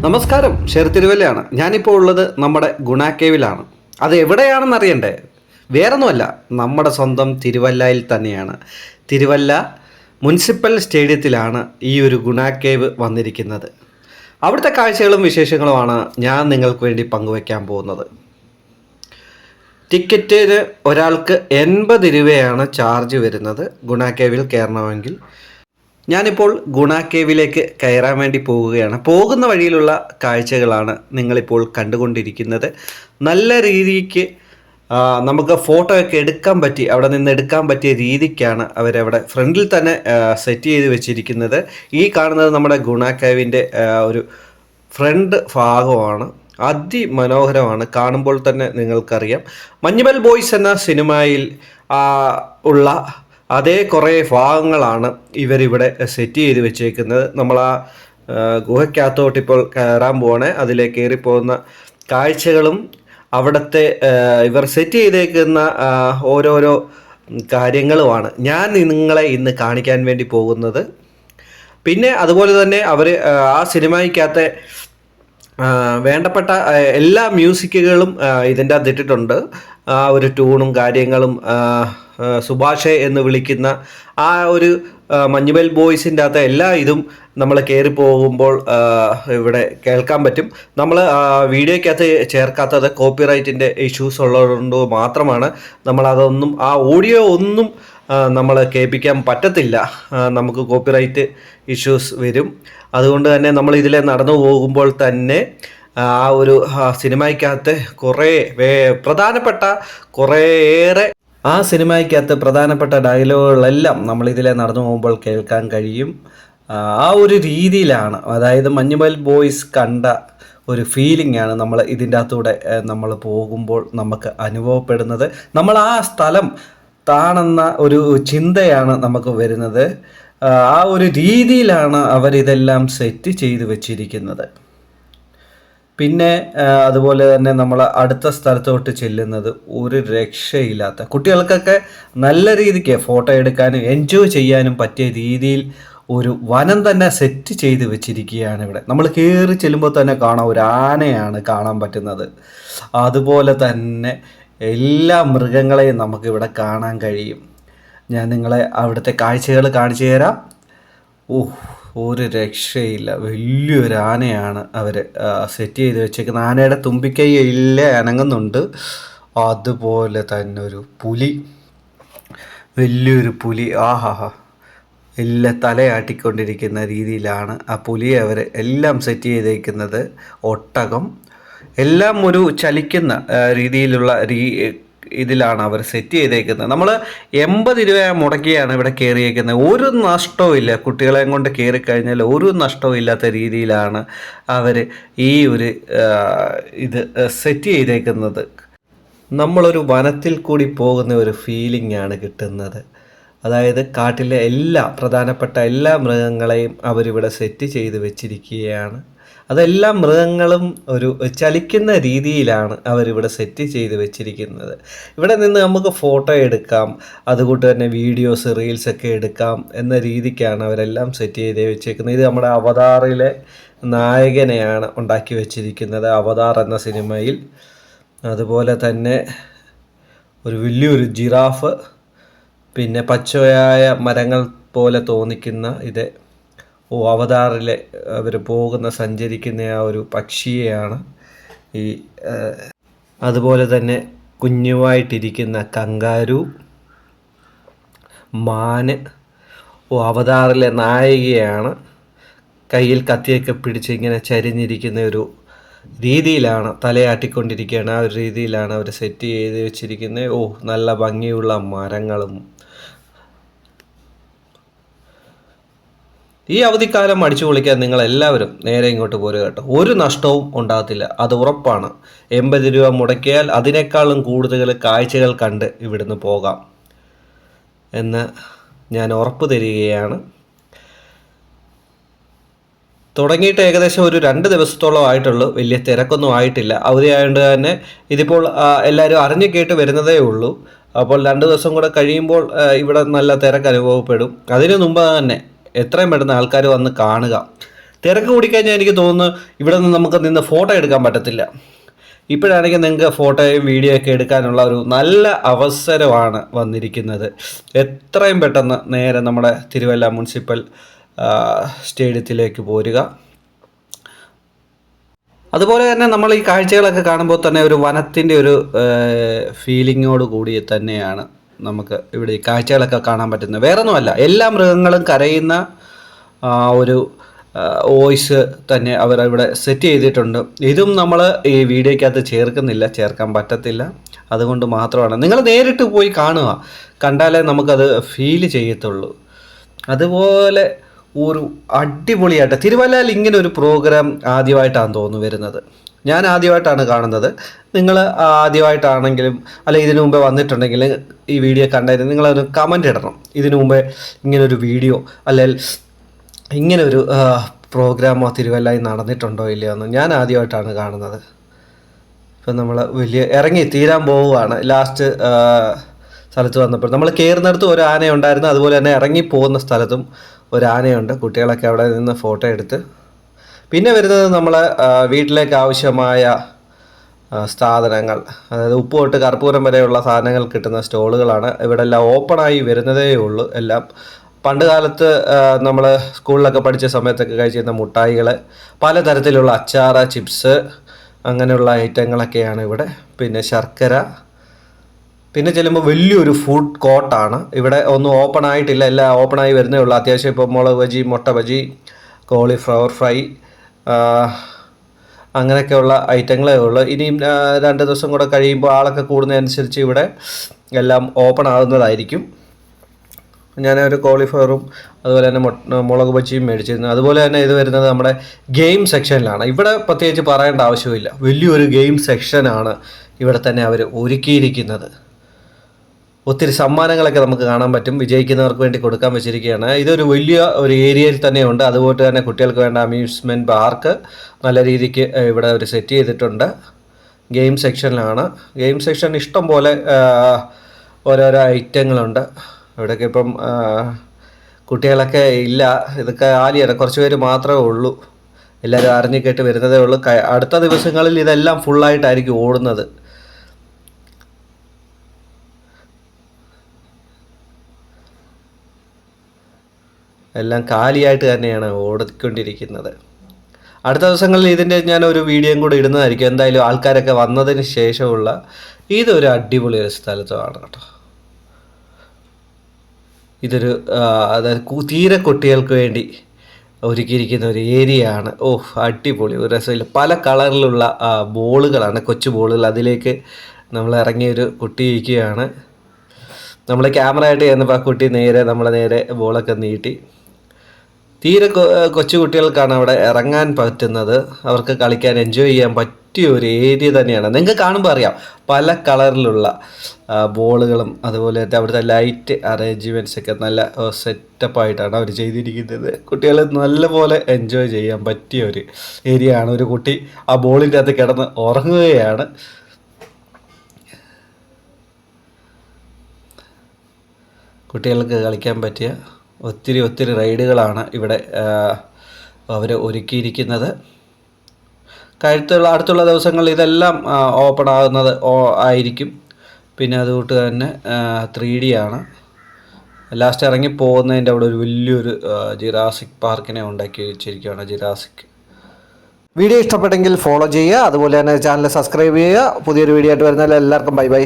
നമസ്കാരം, ഷെർ തിരുവല്ലയാണ്. ഞാനിപ്പോൾ ഉള്ളത് നമ്മുടെ ഗുണ കേവിലാണ്. അത് എവിടെയാണെന്ന് അറിയണ്ടേ? വേറൊന്നുമല്ല, നമ്മുടെ സ്വന്തം തിരുവല്ലയിൽ തന്നെയാണ്. തിരുവല്ല മുനിസിപ്പൽ സ്റ്റേഡിയത്തിലാണ് ഈ ഒരു ഗുണ കേവ് വന്നിരിക്കുന്നത്. അവിടുത്തെ കാഴ്ചകളും വിശേഷങ്ങളുമാണ് ഞാൻ നിങ്ങൾക്ക് വേണ്ടി പങ്കുവയ്ക്കാൻ പോകുന്നത്. ടിക്കറ്റിന് ഒരാൾക്ക് 80 രൂപയാണ് ചാർജ് വരുന്നത് ഗുണ കേവിൽ കയറണമെങ്കിൽ. ഞാനിപ്പോൾ ഗുണ കേവിലേക്ക് കയറാൻ വേണ്ടി പോവുകയാണ്. പോകുന്ന വഴിയിലുള്ള കാഴ്ചകളാണ് നിങ്ങളിപ്പോൾ കണ്ടുകൊണ്ടിരിക്കുന്നത്. നല്ല രീതിക്ക് നമുക്ക് ഫോട്ടോ ഒക്കെ എടുക്കാൻ പറ്റി, അവിടെ നിന്ന് എടുക്കാൻ പറ്റിയ രീതിക്കാണ് അവരവിടെ ഫ്രണ്ടിൽ തന്നെ സെറ്റ് ചെയ്ത് വെച്ചിരിക്കുന്നത്. ഈ കാണുന്നത് നമ്മുടെ ഗുണ കേവിൻ്റെ ഒരു ഫ്രണ്ട് ഭാഗമാണ്. അതിമനോഹരമാണ്, കാണുമ്പോൾ തന്നെ നിങ്ങൾക്കറിയാം. മഞ്ഞുമൽ ബോയ്സ് എന്ന സിനിമയിൽ ഉള്ള അതേ കുറേ ഭാഗങ്ങളാണ് ഇവരിവിടെ സെറ്റ് ചെയ്ത് വെച്ചേക്കുന്നത്. നമ്മൾ ആ ഗുഹയ്ക്കകത്തോട്ട് ഇപ്പോൾ കയറാൻ പോവാണ്. അതിലേക്ക് കയറിപ്പോകുന്ന കാഴ്ചകളും അവിടുത്തെ ഇവർ സെറ്റ് ചെയ്തേക്കുന്ന ഓരോരോ കാര്യങ്ങളുമാണ് ഞാൻ നിങ്ങളെ ഇന്ന് കാണിക്കാൻ വേണ്ടി പോകുന്നത്. പിന്നെ അതുപോലെ തന്നെ അവർ ആ സിനിമയ്ക്കകത്തെ വേണ്ടപ്പെട്ട എല്ലാ മ്യൂസിക്കുകളും ഇതിൻ്റെ അകത്ത് ഇട്ടിട്ടുണ്ട്. ആ ഒരു ട്യൂണും കാര്യങ്ങളും സുഭാഷ് എന്ന് വിളിക്കുന്ന ആ ഒരു മഞ്ഞുമൽ ബോയ്സിൻ്റെ അകത്ത് എല്ലാ ഇതും നമ്മൾ കയറി പോകുമ്പോൾ ഇവിടെ കേൾക്കാൻ പറ്റും. നമ്മൾ വീഡിയോയ്ക്കകത്ത് ചേർക്കാത്തത് കോപ്പിറൈറ്റിൻ്റെ ഇഷ്യൂസ് ഉള്ളതുകൊണ്ട് മാത്രമാണ്. നമ്മളതൊന്നും ആ ഓഡിയോ ഒന്നും നമ്മൾ കേൾപ്പിക്കാൻ പറ്റത്തില്ല, നമുക്ക് കോപ്പിറൈറ്റ് ഇഷ്യൂസ് വരും. അതുകൊണ്ട് തന്നെ നമ്മൾ ഇതിലെ നടന്നു പോകുമ്പോൾ തന്നെ ആ ഒരു സിനിമയ്ക്കകത്ത് ആ സിനിമയ്ക്കകത്ത് പ്രധാനപ്പെട്ട ഡയലോഗുകളെല്ലാം നമ്മളിതിലെ നടന്നു പോകുമ്പോൾ കേൾക്കാൻ കഴിയും. ആ ഒരു രീതിയിലാണ്, അതായത് മഞ്ഞുമൽ ബോയ്സ് കണ്ട ഒരു ഫീലിംഗ് ആണ് നമ്മൾ ഇതിൻ്റെ അകത്തൂടെ നമ്മൾ പോകുമ്പോൾ നമുക്ക് അനുഭവപ്പെടുന്നത്. നമ്മൾ ആ സ്ഥലം താണെന്ന ഒരു ചിന്തയാണ് നമുക്ക് വരുന്നത്. ആ ഒരു രീതിയിലാണ് അവരിതെല്ലാം സെറ്റ് ചെയ്ത് വെച്ചിരിക്കുന്നത്. പിന്നെ അതുപോലെ തന്നെ നമ്മൾ അടുത്ത സ്ഥലത്തോട്ട് ചെല്ലുന്നത് ഒരു രക്ഷയില്ലാത്ത, കുട്ടികൾക്കൊക്കെ നല്ല രീതിക്ക് ഫോട്ടോ എടുക്കാനും എൻജോയ് ചെയ്യാനും പറ്റിയ രീതിയിൽ ഒരു വനം തന്നെ സെറ്റ് ചെയ്ത് വെച്ചിരിക്കുകയാണ് ഇവിടെ. നമ്മൾ കയറി ചെല്ലുമ്പോൾ തന്നെ കാണാം, ഒരു ആനയാണ് കാണാൻ പറ്റുന്നത്. അതുപോലെ തന്നെ എല്ലാ മൃഗങ്ങളെയും നമുക്കിവിടെ കാണാൻ കഴിയും. ഞാൻ നിങ്ങളെ അവിടുത്തെ കാഴ്ചകൾ കാണിച്ചു തരാം. ഒരു രക്ഷയില്ല, വലിയൊരു ആനയാണ് അവർ സെറ്റ് ചെയ്ത് വെച്ചേക്കുന്നത്. ആനയുടെ തുമ്പിക്കൈയില്ല അനങ്ങുന്നുണ്ട്. അതുപോലെ തന്നെ ഒരു പുലി, വലിയൊരു പുലി, എല്ലാം തലയാട്ടിക്കൊണ്ടിരിക്കുന്ന രീതിയിലാണ് ആ പുലിയെ അവർ എല്ലാം സെറ്റ് ചെയ്തേക്കുന്നത്. ഒട്ടകം എല്ലാം ഒരു ചലിക്കുന്ന രീതിയിലുള്ള ഇതിലാണ് അവർ സെറ്റ് ചെയ്തേക്കുന്നത്. നമ്മൾ 80 രൂപ മുടക്കിയാണ് ഇവിടെ കയറിയേക്കുന്നത്. ഒരു നഷ്ടവും ഇല്ല, കുട്ടികളെ കൊണ്ട് കയറിക്കഴിഞ്ഞാൽ ഒരു നഷ്ടവും ഇല്ലാത്ത രീതിയിലാണ് അവർ ഈ ഒരു ഇത് സെറ്റ് ചെയ്തേക്കുന്നത്. നമ്മളൊരു വനത്തിൽ കൂടി പോകുന്ന ഒരു ഫീലിംഗ് ആണ് കിട്ടുന്നത്. അതായത് കാട്ടിലെ പ്രധാനപ്പെട്ട എല്ലാ മൃഗങ്ങളെയും അവരിവിടെ സെറ്റ് ചെയ്ത് വെച്ചിരിക്കുകയാണ്. അതെല്ലാ മൃഗങ്ങളും ഒരു ചലിക്കുന്ന രീതിയിലാണ് അവരിവിടെ സെറ്റ് ചെയ്ത് വെച്ചിരിക്കുന്നത്. ഇവിടെ നിന്ന് നമുക്ക് ഫോട്ടോ എടുക്കാം, അതുകൂട്ട് തന്നെ വീഡിയോസ് റീൽസൊക്കെ എടുക്കാം എന്ന രീതിക്കാണ് അവരെല്ലാം സെറ്റ് ചെയ്ത് വെച്ചേക്കുന്നത്. ഇത് നമ്മുടെ അവതാറിലെ നായകനെയാണ് ഉണ്ടാക്കി വെച്ചിരിക്കുന്നത്, അവതാർ എന്ന സിനിമയിൽ. അതുപോലെ തന്നെ ഒരു വലിയൊരു ജിറാഫ്, പിന്നെ പച്ചയായ മരങ്ങൾ പോലെ തോന്നിക്കുന്ന ഇത് അവതാറിലെ അവർ സഞ്ചരിക്കുന്ന ആ ഒരു പക്ഷിയെയാണ് ഈ. അതുപോലെ തന്നെ കുഞ്ഞുമായിട്ടിരിക്കുന്ന കങ്കാരു, മാന് അവതാറിലെ നായികയാണ്. കയ്യിൽ കത്തിയൊക്കെ പിടിച്ച് ഇങ്ങനെ ചരിഞ്ഞിരിക്കുന്ന ഒരു രീതിയിലാണ്, തലയാട്ടിക്കൊണ്ടിരിക്കുകയാണ്. ആ ഒരു രീതിയിലാണ് അവർ സെറ്റ് ചെയ്ത് വെച്ചിരിക്കുന്നത്. നല്ല ഭംഗിയുള്ള മരങ്ങളും. ഈ അവധിക്കാലം അടിച്ചു പൊളിക്കാൻ നിങ്ങളെല്ലാവരും നേരെ ഇങ്ങോട്ട് പോരുക കേട്ടോ. ഒരു നഷ്ടവും ഉണ്ടാകത്തില്ല, അത് ഉറപ്പാണ്. 80 രൂപ മുടക്കിയാൽ അതിനേക്കാളും കൂടുതൽ കാഴ്ചകൾ കണ്ട് ഇവിടുന്ന് പോകാം എന്ന് ഞാൻ ഉറപ്പ് തരികയാണ്. തുടങ്ങിയിട്ട് ഏകദേശം ഒരു 2 ദിവസത്തോളം ആയിട്ടുള്ളൂ, വലിയ തിരക്കൊന്നും ആയിട്ടില്ല. അവധി ആയതുകൊണ്ട് തന്നെ ഇതിപ്പോൾ എല്ലാവരും അറിഞ്ഞു കേട്ട് വരുന്നതേ ഉള്ളൂ. അപ്പോൾ 2 ദിവസം കൂടെ കഴിയുമ്പോൾ ഇവിടെ നല്ല തിരക്ക് അനുഭവപ്പെടും. അതിനു മുമ്പ് തന്നെ എത്രയും പെട്ടെന്ന് ആൾക്കാർ വന്ന് കാണുക. തിരക്ക് കൂടിക്കഴിഞ്ഞാൽ എനിക്ക് തോന്നുന്നു ഇവിടെ നിന്ന് നമുക്ക് നിന്ന് ഫോട്ടോ എടുക്കാൻ പറ്റത്തില്ല. ഇപ്പോഴാണെങ്കിൽ നിങ്ങൾക്ക് ഫോട്ടോയും വീഡിയോ ഒക്കെ എടുക്കാനുള്ള ഒരു നല്ല അവസരമാണ് വന്നിരിക്കുന്നത്. എത്രയും പെട്ടെന്ന് നേരെ നമ്മുടെ തിരുവല്ല മുനിസിപ്പൽ സ്റ്റേഡിയത്തിലേക്ക് പോരുക. അതുപോലെ തന്നെ നമ്മൾ ഈ കാഴ്ചകളൊക്കെ കാണുമ്പോൾ തന്നെ ഒരു വനത്തിൻ്റെ ഒരു ഫീലിങ്ങോട് കൂടി തന്നെയാണ് നമുക്ക് ഇവിടെ ഈ കാഴ്ചകളൊക്കെ കാണാൻ പറ്റുന്നത്. വേറൊന്നുമല്ല, എല്ലാ മൃഗങ്ങളും കരയുന്ന ഒരു വോയിസ് തന്നെ അവരവിടെ സെറ്റ് ചെയ്തിട്ടുണ്ട്. ഇതും നമ്മൾ ഈ വീഡിയോയ്ക്കകത്ത് ചേർക്കാൻ പറ്റത്തില്ല. അതുകൊണ്ട് മാത്രമാണ് നിങ്ങൾ നേരിട്ട് പോയി കാണുക, കണ്ടാലേ നമുക്കത് ഫീൽ ചെയ്യത്തുള്ളൂ. അതുപോലെ ഒരു അടിപൊളിയായിട്ട് തിരുവല്ലയിൽ ഇങ്ങനെ ഒരു പ്രോഗ്രാം ആദ്യമായിട്ടാണ് തോന്നുന്നു വരുന്നത്. ഞാൻ ആദ്യമായിട്ടാണ് കാണുന്നത്. നിങ്ങൾ ആദ്യമായിട്ടാണെങ്കിലും അല്ല ഇതിനു മുമ്പേ വന്നിട്ടുണ്ടെങ്കിൽ ഈ വീഡിയോ കണ്ടായിരുന്നു നിങ്ങളൊരു കമൻ്റ് ഇടണം. ഇതിനു മുമ്പേ ഇങ്ങനൊരു വീഡിയോ അല്ലെങ്കിൽ ഇങ്ങനൊരു പ്രോഗ്രാമോ തിരുവല്ലയിൽ നടന്നിട്ടുണ്ടോ ഇല്ലയോ എന്ന്. ഞാൻ ആദ്യമായിട്ടാണ് കാണുന്നത്. ഇപ്പം നമ്മൾ ഇറങ്ങി തീരാൻ പോവുകയാണ്. ലാസ്റ്റ് സ്ഥലത്ത് വന്നപ്പോൾ നമ്മൾ കയറുന്നിടത്തും ഒരു ആന ഉണ്ടായിരുന്നു, അതുപോലെ തന്നെ ഇറങ്ങി പോകുന്ന സ്ഥലത്തും ഒരു ആനയുണ്ട്. കുട്ടികളൊക്കെ അവിടെ നിന്ന് ഫോട്ടോ എടുത്ത്. പിന്നെ വരുന്നത് നമ്മൾ വീട്ടിലേക്ക് ആവശ്യമായ സാധനങ്ങൾ, അതായത് ഉപ്പ് തൊട്ട് കർപ്പൂരം വരെയുള്ള സാധനങ്ങൾ കിട്ടുന്ന സ്റ്റോളുകളാണ്. ഇവിടെ എല്ലാം ഓപ്പണായി വരുന്നതേ ഉള്ളൂ. എല്ലാം പണ്ട് കാലത്ത് നമ്മൾ സ്കൂളിലൊക്കെ പഠിച്ച സമയത്തൊക്കെ കഴിച്ചിരുന്ന മുട്ടായികൾ, പലതരത്തിലുള്ള അച്ചാറ്, ചിപ്സ്, അങ്ങനെയുള്ള ഐറ്റങ്ങളൊക്കെയാണ് ഇവിടെ. പിന്നെ ശർക്കര. പിന്നെ ചെല്ലുമ്പോൾ വലിയൊരു ഫുഡ് കോർട്ടാണ്. ഇവിടെ ഒന്നും ഓപ്പൺ ആയിട്ടില്ല, എല്ലാം ഓപ്പണായി വരുന്നേ ഉള്ളൂ. അത്യാവശ്യം ഇപ്പോൾ മുളക് ബജി, മുട്ട ബജി, കോളിഫ്ലവർ ഫ്രൈ, അങ്ങനെയൊക്കെയുള്ള ഐറ്റങ്ങളേ ഉള്ളൂ. ഇനിയും 2 ദിവസം കൂടെ കഴിയുമ്പോൾ ആളൊക്കെ കൂടുന്നതനുസരിച്ച് ഇവിടെ എല്ലാം ഓപ്പൺ ആകുന്നതായിരിക്കും. ഞാനൊരു കോളിഫ്ലവറും അതുപോലെ തന്നെ മുളക് ബജിയും മേടിച്ചിരുന്നു. അതുപോലെ തന്നെ ഇത് വരുന്നത് നമ്മുടെ ഗെയിം സെക്ഷനിലാണ്. ഇവിടെ പ്രത്യേകിച്ച് പറയേണ്ട ആവശ്യമില്ല, വലിയൊരു ഗെയിം സെക്ഷനാണ് ഇവിടെ തന്നെ അവർ ഒരുക്കിയിരിക്കുന്നത്. ഒത്തിരി സമ്മാനങ്ങളൊക്കെ നമുക്ക് കാണാൻ പറ്റും, വിജയിക്കുന്നവർക്ക് വേണ്ടി കൊടുക്കാൻ വെച്ചിരിക്കുകയാണ്. ഇതൊരു വലിയ ഒരു ഏരിയയിൽ തന്നെയുണ്ട്. അതുപോലെ തന്നെ കുട്ടികൾക്ക് വേണ്ട അമ്യൂസ്മെൻറ്റ് പാർക്ക് നല്ല രീതിക്ക് ഇവിടെ ഒരു സെറ്റ് ചെയ്തിട്ടുണ്ട്. ഗെയിം സെക്ഷനിലാണ്. ഗെയിം സെക്ഷൻ ഇഷ്ടം പോലെ ഓരോരോ ഐറ്റങ്ങളുണ്ട്. ഇവിടെയൊക്കെ ഇപ്പം കുട്ടികളൊക്കെ ഇല്ല, ഇതൊക്കെ ആലിയാണ്, കുറച്ച് പേര് മാത്രമേ ഉള്ളൂ. എല്ലാവരും അറിഞ്ഞു കേട്ട് വരുന്നതേ ഉള്ളൂ. അടുത്ത ദിവസങ്ങളിൽ ഇതെല്ലാം ഫുള്ളായിട്ടായിരിക്കും ഓടുന്നത്. എല്ലാം കാലിയായിട്ട് തന്നെയാണ് ഓടിക്കൊണ്ടിരിക്കുന്നത്. അടുത്ത ദിവസങ്ങളിൽ ഇതിൻ്റെ ഞാനൊരു വീഡിയോയും കൂടെ ഇടുന്നതായിരിക്കും. എന്തായാലും ആൾക്കാരൊക്കെ വന്നതിന് ശേഷമുള്ള ഇതൊരു അടിപൊളി ഒരു സ്ഥലത്താണ് കേട്ടോ. ഇതൊരു അതായത് തീരെ കുട്ടികൾക്ക് വേണ്ടി ഒരുക്കിയിരിക്കുന്ന ഒരു ഏരിയയാണ്. അടിപൊളി, ഒരു രസമില്ല. പല കളറിലുള്ള ബോളുകളാണ്, കൊച്ചു ബോളുകൾ. അതിലേക്ക് നമ്മൾ ഇറങ്ങിയൊരു കുട്ടി ഇരിക്കുകയാണ്. നമ്മൾ ക്യാമറ ആയിട്ട് ചെന്നപ്പോൾ ആ കുട്ടി നേരെ ബോളൊക്കെ നീട്ടി. തീരെ കൊച്ചു കുട്ടികൾക്കാണ് അവിടെ ഇറങ്ങാൻ പറ്റുന്നത്. അവർക്ക് കളിക്കാൻ എൻജോയ് ചെയ്യാൻ പറ്റിയ ഒരു ഏരിയ തന്നെയാണ്. നിങ്ങൾക്ക് കാണുമ്പോൾ അറിയാം, പല കളറിലുള്ള ബോളുകളും അതുപോലെ അവിടുത്തെ ലൈറ്റ് അറേഞ്ച്മെൻറ്റ്സ് ഒക്കെ നല്ല സെറ്റപ്പായിട്ടാണ് അവർ ചെയ്തിരിക്കുന്നത്. കുട്ടികൾ നല്ലപോലെ എൻജോയ് ചെയ്യാൻ പറ്റിയ ഒരു ഏരിയ ആണ്. ഒരു കുട്ടി ആ ബോളിൻ്റെ അകത്ത് കിടന്ന് ഉറങ്ങുകയാണ്. കുട്ടികൾക്ക് കളിക്കാൻ പറ്റിയ ഒത്തിരി റൈഡുകളാണ് ഇവിടെ അവർ ഒരുക്കിയിരിക്കുന്നത്. അടുത്തുള്ള ദിവസങ്ങളിൽ ഇതെല്ലാം ഓപ്പൺ ആയിരിക്കും. പിന്നെ അതുകൊണ്ട് തന്നെ 3D ആണ്. ലാസ്റ്റ് ഇറങ്ങി പോകുന്നതിൻ്റെ അവിടെ ഒരു വലിയൊരു ജിറാസിക് പാർക്കിനെ ഉണ്ടാക്കി വെച്ചിരിക്കുകയാണ്. ജിറാസിക്. വീഡിയോ ഇഷ്ടപ്പെട്ടെങ്കിൽ ഫോളോ ചെയ്യുക, അതുപോലെ തന്നെ ചാനൽ സബ്സ്ക്രൈബ് ചെയ്യുക. പുതിയൊരു വീഡിയോ ആയിട്ട് വരുന്നതിൽ എല്ലാവർക്കും ബൈ.